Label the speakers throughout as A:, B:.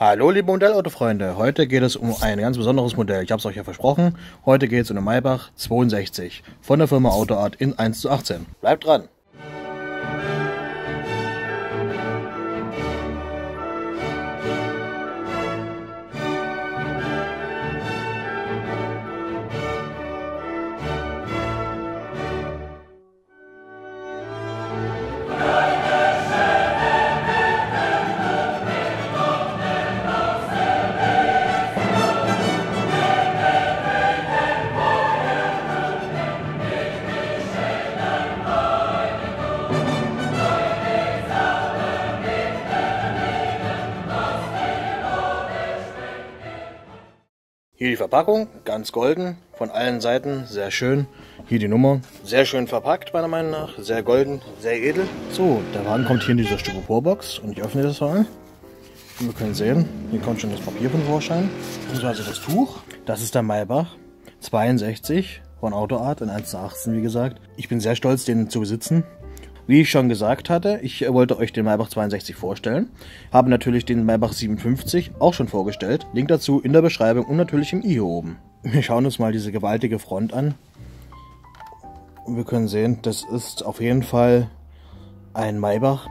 A: Hallo liebe Modellautofreunde, heute geht es um ein ganz besonderes Modell. Ich habe es euch ja versprochen, heute geht es um den Maybach 62 von der Firma AutoArt in 1:18. Bleibt dran! Hier die Verpackung, ganz golden, von allen Seiten, sehr schön. Hier die Nummer, sehr schön verpackt meiner Meinung nach, sehr golden, sehr edel. So, der Wagen kommt hier in dieser Styroporbox und ich öffne das mal. Und wir können sehen, hier kommt schon das Papier von Vorschein. Das ist also das Tuch. Das ist der Maybach 62 von AutoArt in 1:18, wie gesagt. Ich bin sehr stolz, den zu besitzen. Wie ich schon gesagt hatte, ich wollte euch den Maybach 62 vorstellen. Habe natürlich den Maybach 57 auch schon vorgestellt. Link dazu in der Beschreibung und natürlich im i hier oben. Wir schauen uns mal diese gewaltige Front an. Und wir können sehen, das ist auf jeden Fall ein Maybach.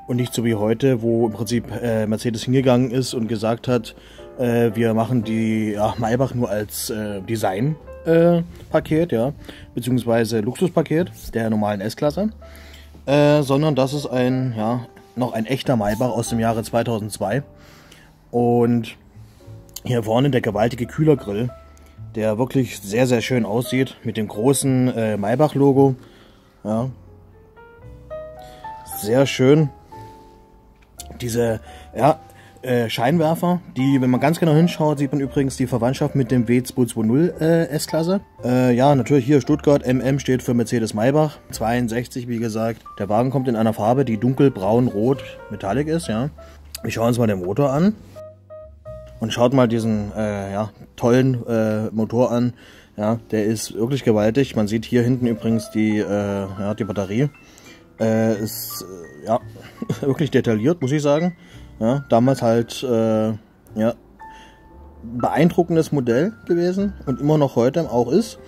A: Und nicht so wie heute, wo im Prinzip Mercedes hingegangen ist und gesagt hat, wir machen die Maybach nur als Design-Paket, beziehungsweise Luxuspaket der normalen S-Klasse. Sondern das ist noch ein echter Maybach aus dem Jahre 2002. Und hier vorne der gewaltige Kühlergrill, der wirklich sehr, sehr schön aussieht, mit dem großen Maybach-Logo. Ja. Sehr schön. Diese Scheinwerfer, die, wenn man ganz genau hinschaut, sieht man übrigens die Verwandtschaft mit dem W220 S-Klasse. Natürlich hier Stuttgart, MM steht für Mercedes-Maybach, 62 wie gesagt. Der Wagen kommt in einer Farbe, die dunkelbraun-rot metallic ist, ja. Wir schauen uns mal den Motor an. Und schaut mal diesen tollen Motor an. Ja, der ist wirklich gewaltig. Man sieht hier hinten übrigens die Batterie. Ist wirklich detailliert, muss ich sagen. Ja, damals halt beeindruckendes Modell gewesen und immer noch heute auch ist.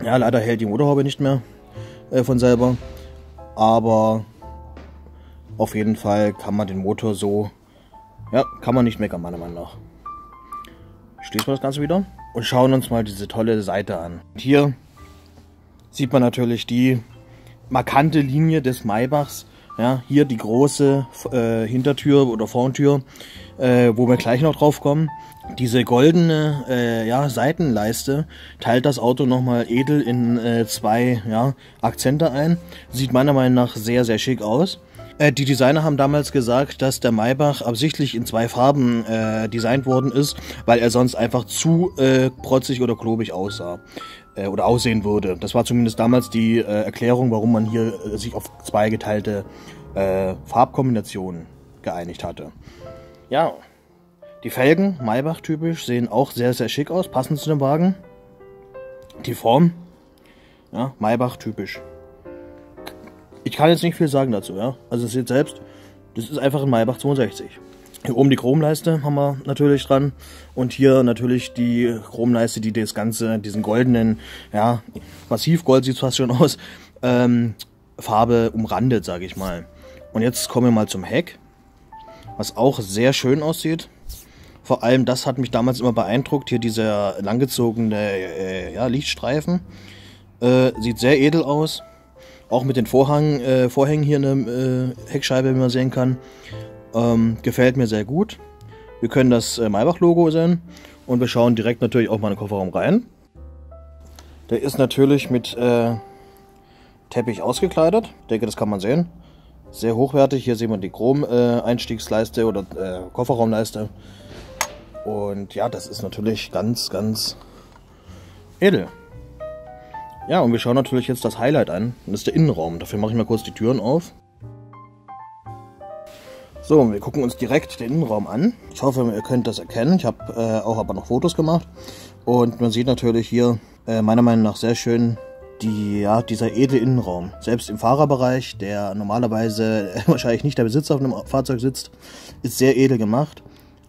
A: Leider hält die Motorhaube nicht mehr von selber, aber auf jeden Fall kann man den Motor so, kann man nicht meckern meiner Meinung nach. Schließen wir das Ganze wieder und schauen uns mal diese tolle Seite an. Und hier sieht man natürlich die markante Linie des Maybachs. Ja, hier die große Hintertür oder Vortür, wo wir gleich noch drauf kommen. Diese goldene Seitenleiste teilt das Auto nochmal edel in zwei Akzente ein. Sieht meiner Meinung nach sehr, sehr schick aus. Die Designer haben damals gesagt, dass der Maybach absichtlich in zwei Farben designt worden ist, weil er sonst einfach zu protzig oder klobig aussah. Oder aussehen würde. Das war zumindest damals die Erklärung, warum man hier sich auf zwei geteilte Farbkombinationen geeinigt hatte. Ja, die Felgen, Maybach typisch, sehen auch sehr, sehr schick aus, passend zu dem Wagen. Die Form, Maybach typisch. Ich kann jetzt nicht viel sagen dazu, Also ihr seht selbst, das ist einfach ein Maybach 62. Hier oben die Chromleiste haben wir natürlich dran und hier natürlich die Chromleiste, die das Ganze, diesen goldenen, Massivgold sieht es fast schon aus, Farbe umrandet, sage ich mal. Und jetzt kommen wir mal zum Heck, was auch sehr schön aussieht. Vor allem das hat mich damals immer beeindruckt, hier dieser langgezogene Lichtstreifen. Sieht sehr edel aus, auch mit den Vorhängen hier in der Heckscheibe, wie man sehen kann. Gefällt mir sehr gut. Wir können das Maybach-Logo sehen und wir schauen direkt natürlich auch mal in den Kofferraum rein. Der ist natürlich mit Teppich ausgekleidet. Ich denke, das kann man sehen. Sehr hochwertig. Hier sehen wir die Chrom-Einstiegsleiste oder Kofferraumleiste. Und ja, das ist natürlich ganz, ganz edel. Ja, und wir schauen natürlich jetzt das Highlight an. Das ist der Innenraum. Dafür mache ich mal kurz die Türen auf. So, wir gucken uns direkt den Innenraum an. Ich hoffe, ihr könnt das erkennen. Ich habe auch aber noch Fotos gemacht. Und man sieht natürlich hier meiner Meinung nach sehr schön dieser edle Innenraum. Selbst im Fahrerbereich, der normalerweise wahrscheinlich nicht der Besitzer auf einem Fahrzeug sitzt, ist sehr edel gemacht.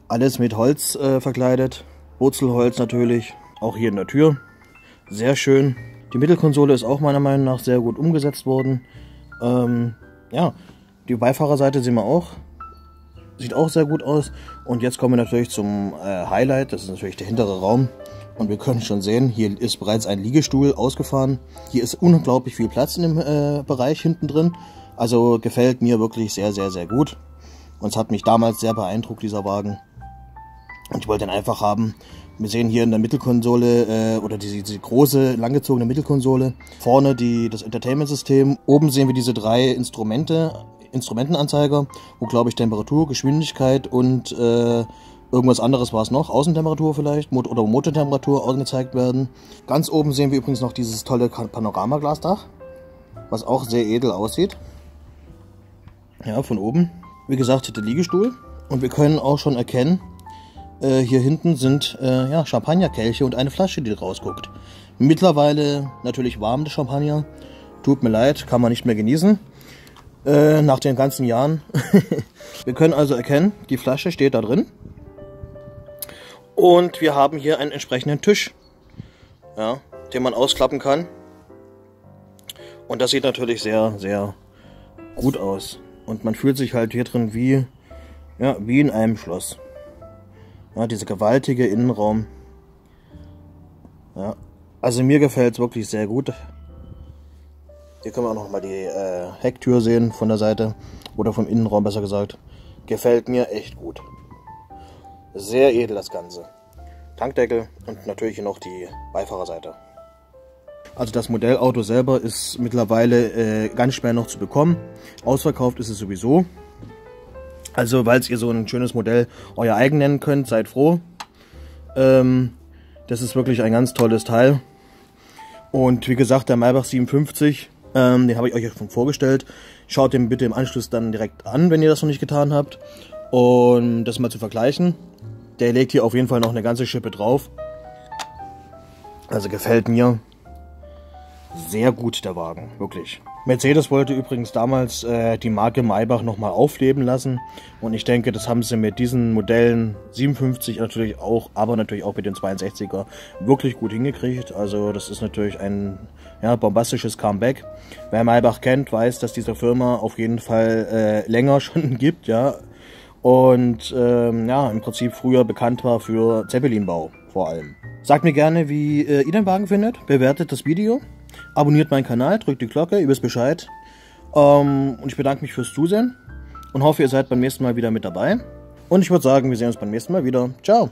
A: Alles mit Holz verkleidet, Wurzelholz natürlich, auch hier in der Tür. Sehr schön. Die Mittelkonsole ist auch meiner Meinung nach sehr gut umgesetzt worden. Ja, die Beifahrerseite sehen wir auch. Sieht auch sehr gut aus. Und jetzt kommen wir natürlich zum Highlight. Das ist natürlich der hintere Raum. Und wir können schon sehen, hier ist bereits ein Liegestuhl ausgefahren. Hier ist unglaublich viel Platz in dem Bereich hinten drin. Also gefällt mir wirklich sehr, sehr, sehr gut. Und es hat mich damals sehr beeindruckt, dieser Wagen. Und ich wollte den einfach haben. Wir sehen hier in der Mittelkonsole, oder diese große, langgezogene Mittelkonsole, vorne das Entertainment-System. Oben sehen wir diese 3 Instrumentenanzeiger, wo, glaube ich, Temperatur, Geschwindigkeit und irgendwas anderes war es noch, Außentemperatur vielleicht, oder Motortemperatur angezeigt werden. Ganz oben sehen wir übrigens noch dieses tolle Panoramaglasdach, was auch sehr edel aussieht. Ja, von oben. Wie gesagt, der Liegestuhl. Und wir können auch schon erkennen, hier hinten sind Champagnerkelche und eine Flasche, die rausguckt. Mittlerweile natürlich warm, der Champagner. Tut mir leid, kann man nicht mehr genießen. Nach den ganzen Jahren. Wir können also erkennen, die Flasche steht da drin. Und wir haben hier einen entsprechenden Tisch, ja, den man ausklappen kann. Und das sieht natürlich sehr, sehr gut aus. Und man fühlt sich halt hier drin wie in einem Schloss. Ja, dieser gewaltige Innenraum. Ja, also mir gefällt es wirklich sehr gut. Hier können wir auch noch mal die Hecktür sehen von der Seite. Oder vom Innenraum besser gesagt. Gefällt mir echt gut. Sehr edel das Ganze. Tankdeckel und natürlich hier noch die Beifahrerseite. Also das Modellauto selber ist mittlerweile ganz schwer noch zu bekommen. Ausverkauft ist es sowieso. Also, weil ihr so ein schönes Modell euer eigen nennen könnt, seid froh. Das ist wirklich ein ganz tolles Teil. Und wie gesagt, der Maybach 57, den habe ich euch ja schon vorgestellt. Schaut den bitte im Anschluss dann direkt an, wenn ihr das noch nicht getan habt. Und das mal zu vergleichen. Der legt hier auf jeden Fall noch eine ganze Schippe drauf. Also gefällt mir sehr gut der Wagen, wirklich. Mercedes wollte übrigens damals die Marke Maybach nochmal aufleben lassen. Und ich denke, das haben sie mit diesen Modellen 57 natürlich auch, aber natürlich auch mit den 62er wirklich gut hingekriegt. Also das ist natürlich ein bombastisches Comeback. Wer Maybach kennt, weiß, dass diese Firma auf jeden Fall länger schon gibt, ja. Und im Prinzip früher bekannt war für Zeppelinbau vor allem. Sagt mir gerne, wie ihr den Wagen findet. Bewertet das Video. Abonniert meinen Kanal, drückt die Glocke, ihr wisst Bescheid. Und ich bedanke mich fürs Zusehen und hoffe, ihr seid beim nächsten Mal wieder mit dabei. Und ich würde sagen, wir sehen uns beim nächsten Mal wieder. Ciao!